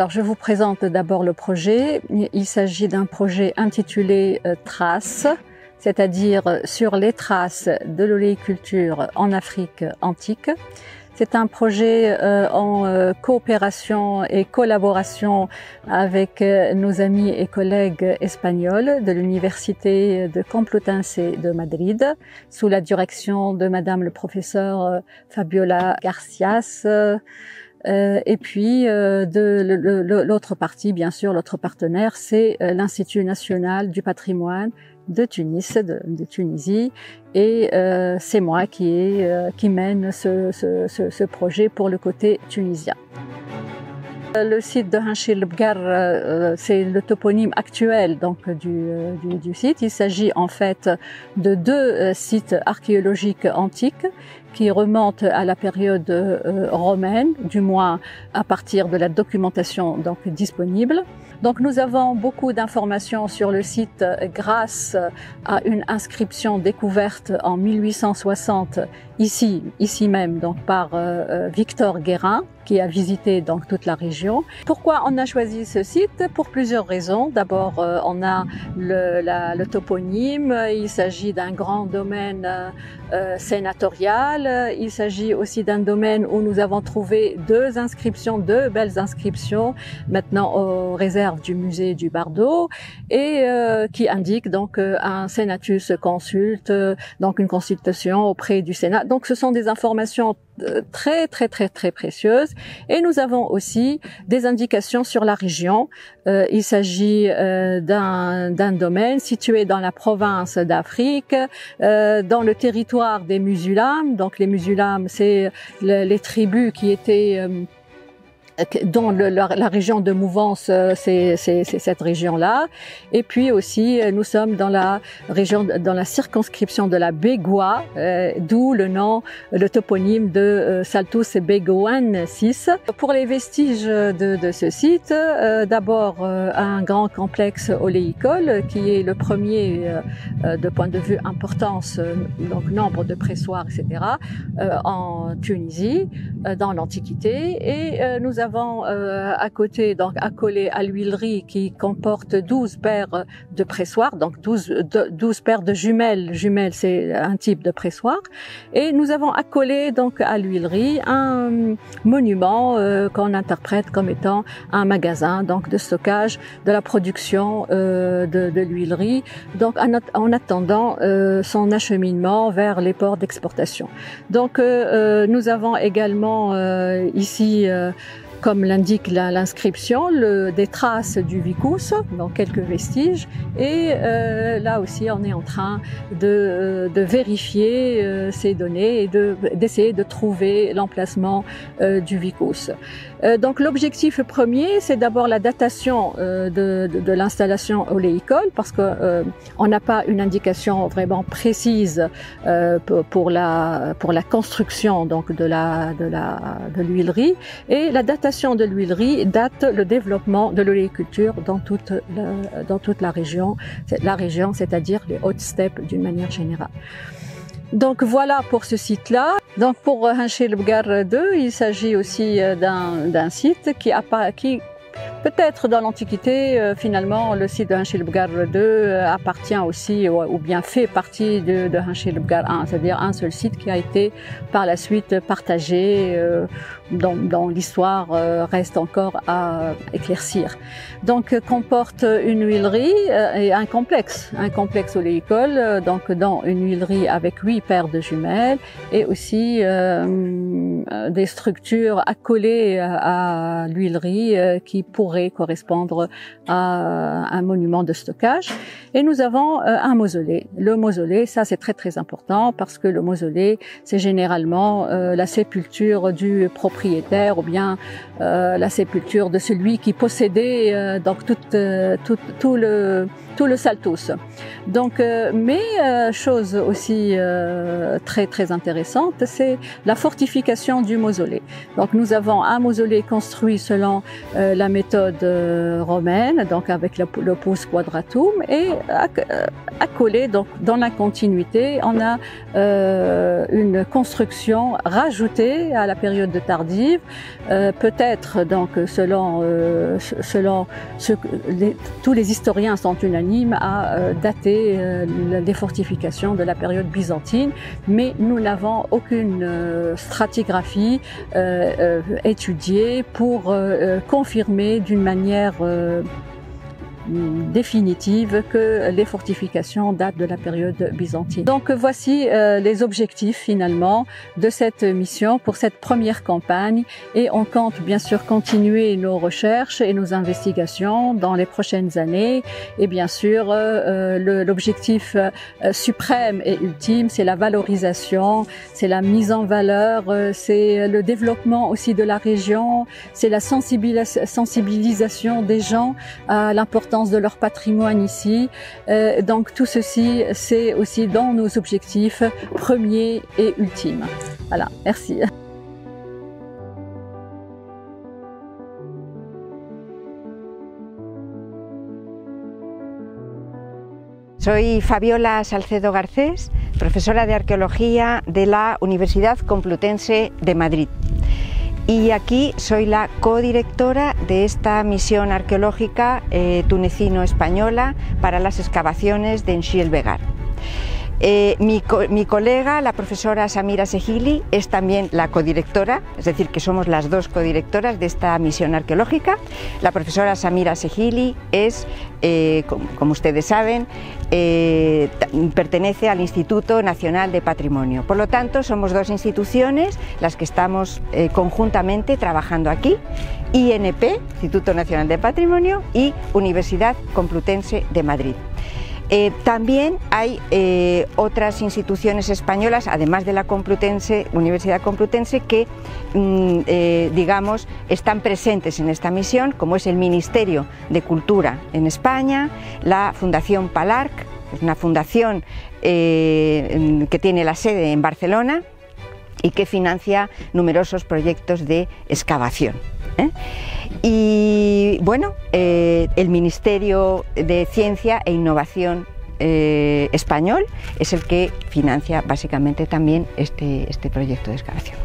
Alors, je vous présente d'abord le projet. Il s'agit d'un projet intitulé Traces, c'est-à-dire sur les traces de l'oléiculture en Afrique antique. C'est un projet en coopération et collaboration avec nos amis et collègues espagnols de l'Université de Complutense de Madrid, sous la direction de Madame le professeur Fabiola Garcias. Et puis l'autre partie, bien sûr, l'autre partenaire, c'est l'Institut national du patrimoine de Tunis, de Tunisie, et c'est moi qui mène ce projet pour le côté tunisien. Le site de Hanchi El Bgar, c'est le toponyme actuel donc du site. Il s'agit en fait de deux sites archéologiques antiques qui remontent à la période romaine, du moins à partir de la documentation donc disponible. Donc nous avons beaucoup d'informations sur le site grâce à une inscription découverte en 1860 ici même donc par Victor Guérin, qui a visité donc toute la région. Pourquoi on a choisi ce site? Pour plusieurs raisons. D'abord, on a le toponyme. Il s'agit d'un grand domaine sénatorial. Il s'agit aussi d'un domaine où nous avons trouvé deux belles inscriptions, maintenant aux réserves du musée du Bardo, et qui indiquent donc un senatus consulte, donc une consultation auprès du Sénat. Donc, ce sont des informations très précieuses. Et nous avons aussi des indications sur la région. Il s'agit d'un domaine situé dans la province d'Afrique, dans le territoire des Musulmans. Donc les Musulmans, c'est les tribus qui étaient dont la région de mouvance, c'est cette région-là. Et puis aussi, nous sommes dans la circonscription de la Bégoua, d'où le toponyme de Saltus Bégoensis. Pour les vestiges de ce site, d'abord un grand complexe oléicole qui est le premier de point de vue importance, donc nombre de pressoirs, etc., en Tunisie, dans l'Antiquité. Et nous avons à côté, donc accolé à l'huilerie qui comporte 12 paires de pressoirs, donc 12 paires de jumelles. Jumelles, c'est un type de pressoir. Et nous avons accolé donc à l'huilerie un monument qu'on interprète comme étant un magasin donc de stockage de la production de l'huilerie, donc en attendant son acheminement vers les ports d'exportation. Donc nous avons également ici comme l'indique l'inscription, des traces du vicus, donc quelques vestiges. Et là aussi, on est en train de vérifier ces données et d'essayer de trouver l'emplacement du vicus. Donc l'objectif premier, c'est d'abord la datation de l'installation oléicole, parce que on n'a pas une indication vraiment précise pour la construction donc de l'huilerie, et la datation de l'huilerie date le développement de l'oléiculture dans toute la région, c'est-à-dire les hautes steppes d'une manière générale. Donc voilà pour ce site-là. Donc pour Hanchi El Bgar 2, il s'agit aussi d'un site qui peut-être dans l'Antiquité, finalement, le site de Hanchi El Bgar 2 appartient aussi, ou bien fait partie de Hanchi El Bgar 1, c'est-à-dire un seul site qui a été par la suite partagé, dont l'histoire reste encore à éclaircir. Donc comporte une huilerie et un complexe oléicole, donc dans une huilerie avec 8 paires de jumelles, et aussi des structures accolées à l'huilerie qui pourraient correspondre à un monument de stockage. Et nous avons un mausolée. Le mausolée, ça c'est très important, parce que le mausolée, c'est généralement la sépulture du propriétaire, ou bien la sépulture de celui qui possédait donc tout le saltus. Donc, mais chose aussi très intéressante, c'est la fortification du mausolée. Donc, nous avons un mausolée construit selon la méthode méthode romaine, donc avec le pouce quadratum, et accolé donc dans la continuité, on a une construction rajoutée à la période tardive, peut-être donc selon tous les historiens sont unanimes à dater les fortifications de la période byzantine, mais nous n'avons aucune stratigraphie étudiée pour confirmer d'une manière définitive que les fortifications datent de la période byzantine. Donc voici les objectifs finalement de cette mission pour cette première campagne, et on compte bien sûr continuer nos recherches et nos investigations dans les prochaines années, et bien sûr l'objectif suprême et ultime, c'est la valorisation, c'est la mise en valeur, c'est le développement aussi de la région, c'est la sensibilisation des gens à l'importance de leur patrimoine ici. Donc tout ceci, c'est aussi dans nos objectifs premiers et ultimes. Voilà, merci. Soy Fabiola Salcedo Garcés, profesora de Arqueología de la Universidad Complutense de Madrid. Y aquí soy la codirectora de esta misión arqueológica tunecino-española para las excavaciones de Enchi el Begar. Mi colega, la profesora Samira Sehili, es también la codirectora, es decir, que somos las dos codirectoras de esta misión arqueológica. La profesora Samira Sehili es, como ustedes saben, pertenece al Instituto Nacional de Patrimonio. Por lo tanto, somos dos instituciones las que estamos conjuntamente trabajando aquí: INP, Instituto Nacional de Patrimonio, y Universidad Complutense de Madrid. También hay otras instituciones españolas, además de la Universidad Complutense, que digamos están presentes en esta misión, como es el Ministerio de Cultura en España, la Fundación Palarc, que es una fundación que tiene la sede en Barcelona y que financia numerosos proyectos de excavación. Y bueno, el Ministerio de Ciencia e Innovación español es el que financia básicamente también este proyecto de excavación.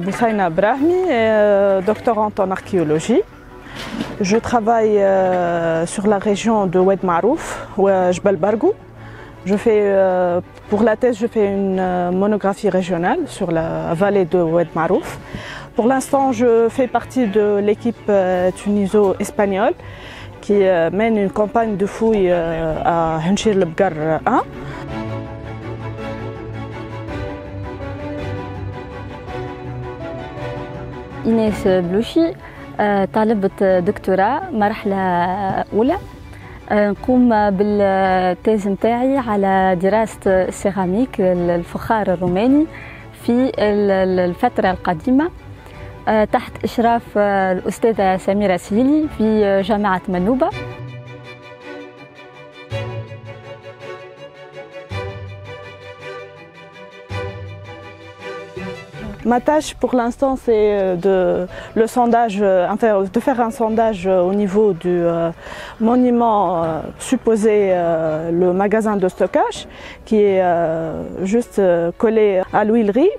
Boussaïna Brahmi, doctorante en archéologie. Je travaille sur la région de Oued Marouf, ou Jbel Bargou. Pour la thèse, je fais une monographie régionale sur la vallée de Oued Marouf. Pour l'instant, je fais partie de l'équipe tuniso-espagnole qui mène une campagne de fouilles à Enchi el Begar 1. إيناس بلوشي، طالبة دكتوراه مرحلة أولى. نقوم بالتيز نتاعي على دراسة السيراميك، الفخار الروماني في الفترة القديمة تحت إشراف الأستاذة سميرة سهيلي في جامعة منوبة. Ma tâche pour l'instant, c'est de faire un sondage au niveau du monument supposé le magasin de stockage qui est juste collé à l'huilerie.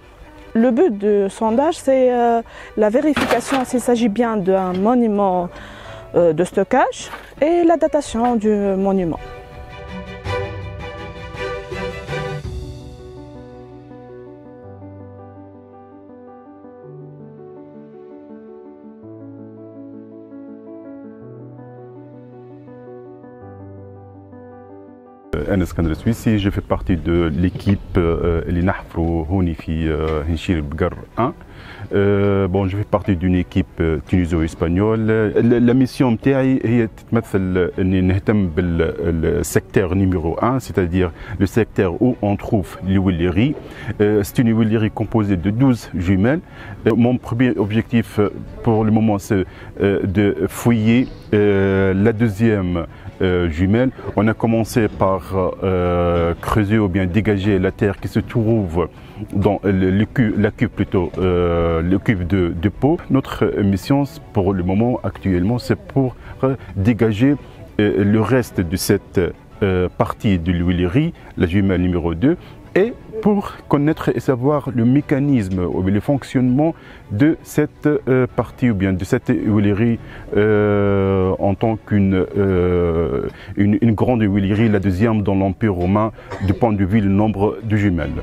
Le but du sondage, c'est la vérification s'il s'agit bien d'un monument de stockage et la datation du monument. أنا اسكندر سويسي، je fais partie de l'équipe اللي نحفروا هوني في هنشير البقر 1. bon, je fais partie d'une équipe tuniso-espagnole. La mission نتاعي هي تتمثل اني نهتم بالسecteur numéro 1, c'est-à-dire le secteur où on trouve les huileries. C'est une huilerie composée de 12 jumelles. Mon premier objectif pour le moment c'est de fouiller la deuxième jumelle. On a commencé par creuser ou bien dégager la terre qui se trouve dans le cuve de peau. Notre mission pour le moment actuellement c'est pour dégager le reste de cette partie de l'huilerie, la jumelle numéro 2, et pour connaître et savoir le mécanisme ou le fonctionnement de cette partie ou bien de cette huilerie en tant qu'une une grande huilerie, la deuxième dans l'Empire romain du point de vue du nombre de jumelles.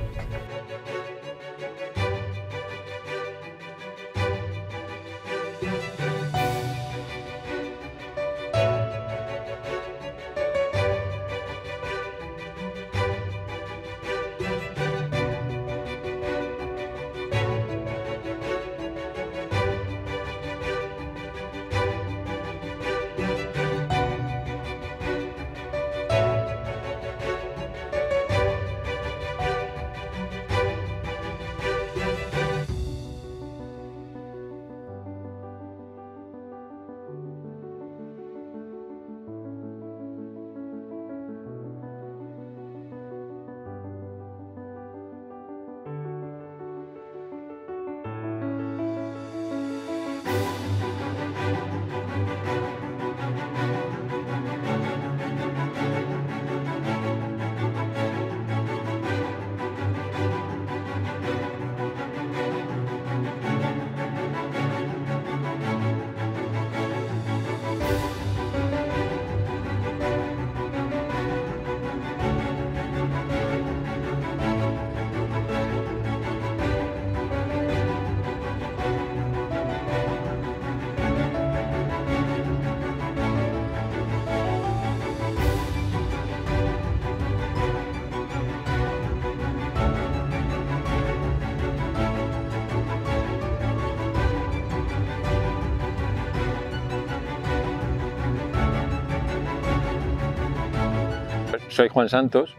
Soy Juan Santos,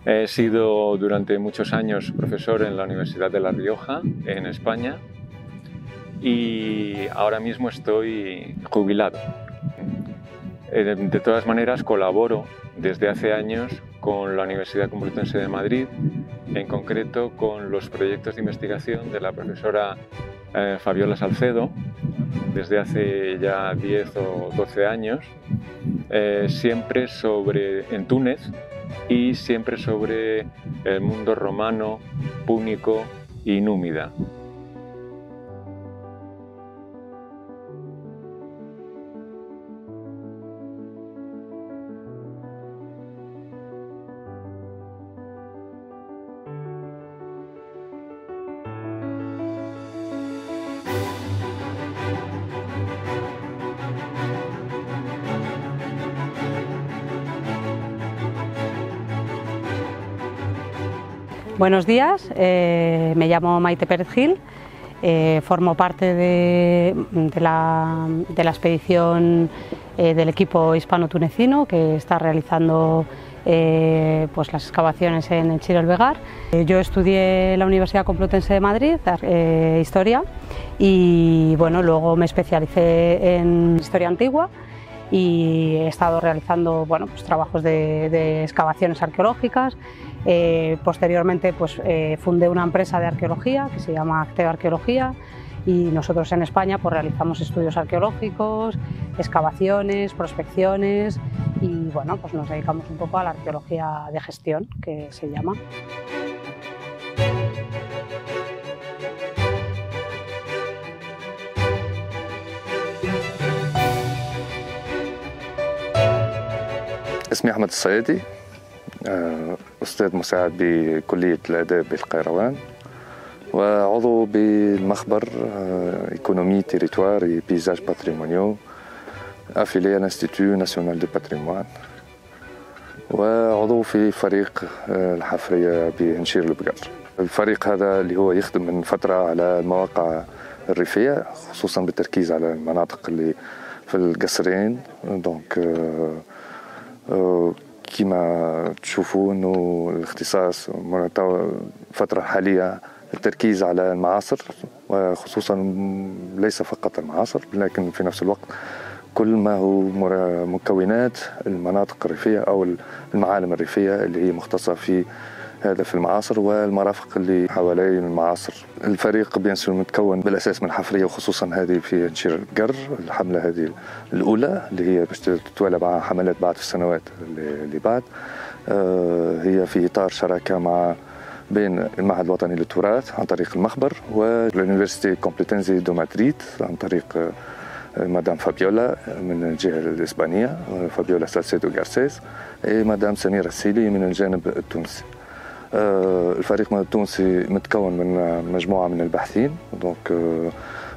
he sido durante muchos años profesor en la Universidad de La Rioja, en España, y ahora mismo estoy jubilado. De todas maneras, colaboro desde hace años con la Universidad Complutense de Madrid, en concreto con los proyectos de investigación de la profesora Fabiola Salcedo, desde hace ya 10 o 12 años, siempre en Túnez y siempre sobre el mundo romano, púnico y númida. Buenos días, me llamo Maite Pérez Gil, formo parte de la expedición del equipo hispano-tunecino que está realizando pues las excavaciones en el Chir el Begar. Yo estudié en la Universidad Complutense de Madrid, Historia, y bueno, luego me especialicé en Historia Antigua y he estado realizando pues, trabajos de excavaciones arqueológicas. Posteriormente pues, fundé una empresa de arqueología que se llama Acteo Arqueología, y nosotros en España pues, realizamos estudios arqueológicos, excavaciones, prospecciones, y bueno, pues nos dedicamos un poco a la arqueología de gestión, que se llama. اسمي أحمد الصيادي، أستاذ مساعد بكلية الآداب بالقيروان، وعضو بالمخبر إيكونومي تيريتوار et بيزاج باتريمونيو affilié à l'Institut national du patrimoine، وعضو في فريق الحفرية بنشير البقر. الفريق هذا اللي هو يخدم من فترة على المواقع الريفية خصوصا بالتركيز على المناطق اللي في القصرين. دونك كما تشوفوا انه الاختصاص الفترة الحالية التركيز على المعاصر، وخصوصا ليس فقط المعاصر لكن في نفس الوقت كل ما هو مكونات المناطق الريفية أو المعالم الريفية اللي هي مختصة في هذا في المعاصر والمرافق اللي حوالين المعاصر. الفريق بيان متكون بالأساس من حفرية وخصوصا هذه في نشير البقر، الحملة هذه الأولى اللي هي باش تتوالى مع حملات بعد في السنوات اللي بعد. هي في إطار شراكة مع بين المعهد الوطني للتراث عن طريق المخبر واليونيفرسيتي كومبلوتنزي دو مدريد عن طريق مدام فابيولا من الجهة الإسبانية، فابيولا سالسيدو غارسيس، مدام سميرة السيلي من الجانب التونسي. الفريق التونسي متكون من مجموعة من الباحثين دونك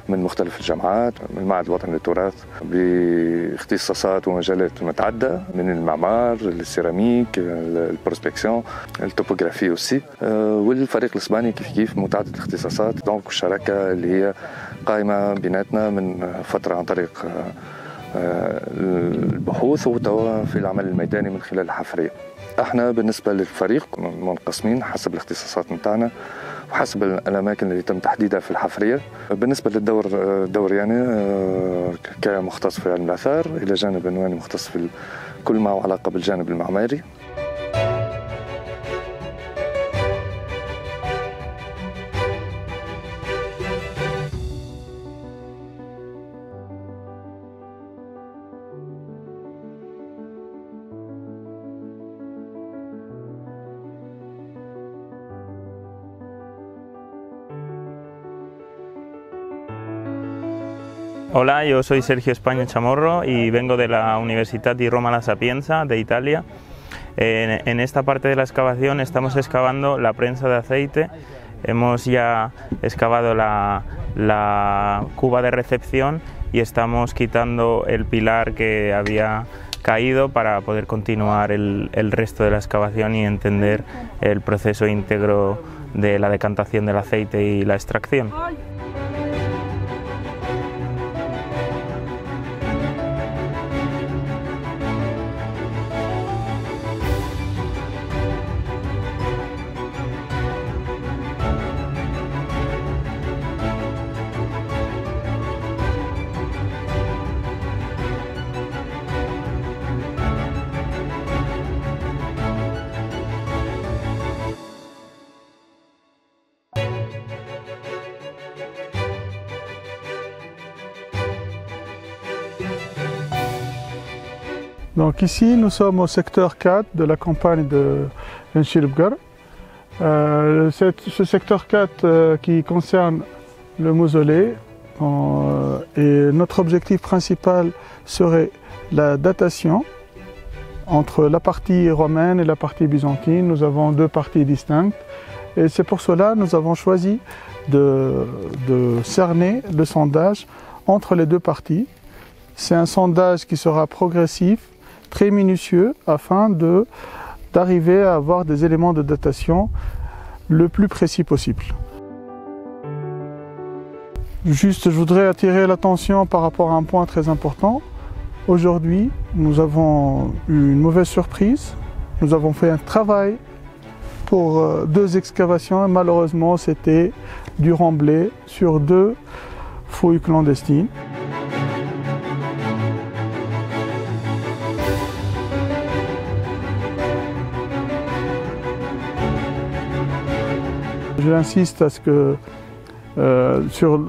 من مختلف الجامعات، من المعهد الوطني للتراث باختصاصات ومجالات متعددة من المعمار، السيراميك، البروسبكسيون، التوبوغرافي اوسي، والفريق الاسباني كيف متعدد الاختصاصات. دونك الشراكة اللي هي قائمة بيناتنا من فترة عن طريق البحوث وتوا في العمل الميداني من خلال الحفرية. احنا بالنسبة للفريق منقسمين حسب الاختصاصات نتاعنا وحسب الأماكن اللي تم تحديدها في الحفرية. بالنسبة للدور يعني كمختص في علم الآثار إلى جانب أنه مختص في كل ما هو علاقة بالجانب المعماري. Hola, yo soy Sergio España Chamorro y vengo de la Universidad di Roma La Sapienza de Italia. En esta parte de la excavación estamos excavando la prensa de aceite. Hemos ya excavado la cuba de recepción y estamos quitando el pilar que había caído para poder continuar el resto de la excavación y entender el proceso íntegro de la decantación del aceite y la extracción. Donc ici, nous sommes au secteur 4 de la campagne de Nchir Bgar. Ce secteur 4 qui concerne le mausolée, et notre objectif principal serait la datation entre la partie romaine et la partie byzantine. Nous avons deux parties distinctes et c'est pour cela que nous avons choisi de cerner le sondage entre les deux parties. C'est un sondage qui sera progressif, très minutieux, afin d'arriver à avoir des éléments de datation le plus précis possible. Juste, je voudrais attirer l'attention par rapport à un point très important. Aujourd'hui, nous avons eu une mauvaise surprise. Nous avons fait un travail pour deux excavations et malheureusement c'était du remblai sur deux fouilles clandestines. J'insiste à ce que,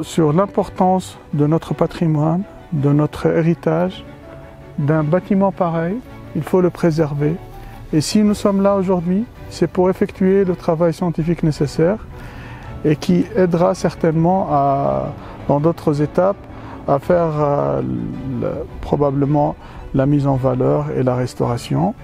sur l'importance de notre patrimoine, de notre héritage, d'un bâtiment pareil, il faut le préserver. Et si nous sommes là aujourd'hui, c'est pour effectuer le travail scientifique nécessaire et qui aidera certainement dans d'autres étapes à faire probablement la mise en valeur et la restauration.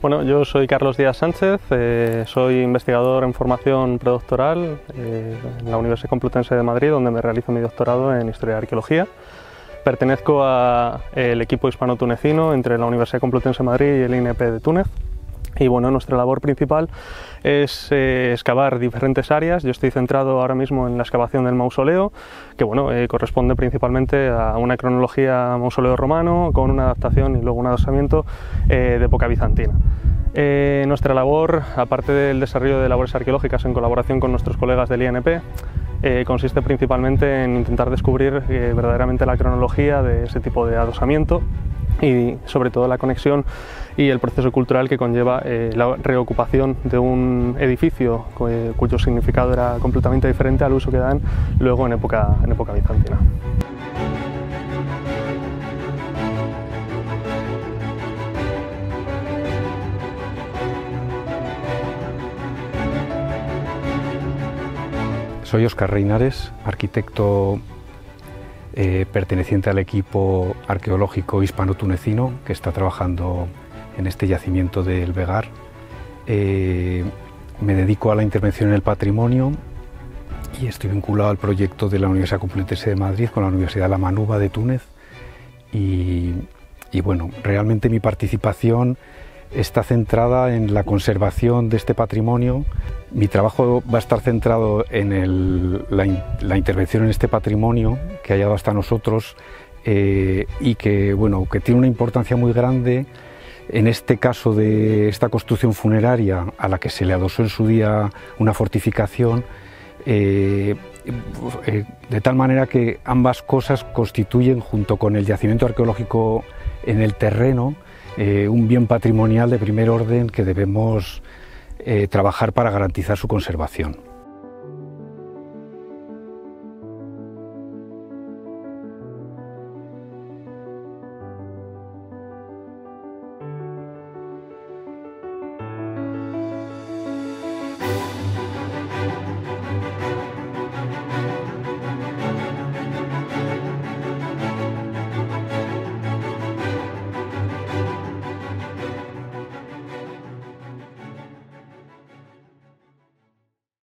Bueno, yo soy Carlos Díaz Sánchez, soy investigador en formación predoctoral en la Universidad Complutense de Madrid, donde me realizo mi doctorado en Historia y Arqueología. Pertenezco al equipo hispano-tunecino entre la Universidad Complutense de Madrid y el INEP de Túnez. Y bueno, nuestra labor principal es excavar diferentes áreas. Yo estoy centrado ahora mismo en la excavación del mausoleo, que bueno, corresponde principalmente a una cronología mausoleo romano con una adaptación y luego un adosamiento de época bizantina. Nuestra labor, aparte del desarrollo de labores arqueológicas en colaboración con nuestros colegas del INP, consiste principalmente en intentar descubrir verdaderamente la cronología de ese tipo de adosamiento y sobre todo la conexión y el proceso cultural que conlleva la reocupación de un edificio cuyo significado era completamente diferente al uso que dan luego en época bizantina. Soy Óscar Reinares, arquitecto perteneciente al equipo arqueológico hispano-tunecino que está trabajando en este yacimiento del Begar. Me dedico a la intervención en el patrimonio y estoy vinculado al proyecto de la Universidad Complutense de Madrid con la Universidad La Manuba de Túnez y bueno, realmente mi participación está centrada en la conservación de este patrimonio. Mi trabajo va a estar centrado en la intervención en este patrimonio que ha llegado hasta nosotros y que, bueno, que tiene una importancia muy grande en este caso de esta construcción funeraria a la que se le adosó en su día una fortificación, de tal manera que ambas cosas constituyen, junto con el yacimiento arqueológico en el terreno, un bien patrimonial de primer orden que debemos trabajar para garantizar su conservación.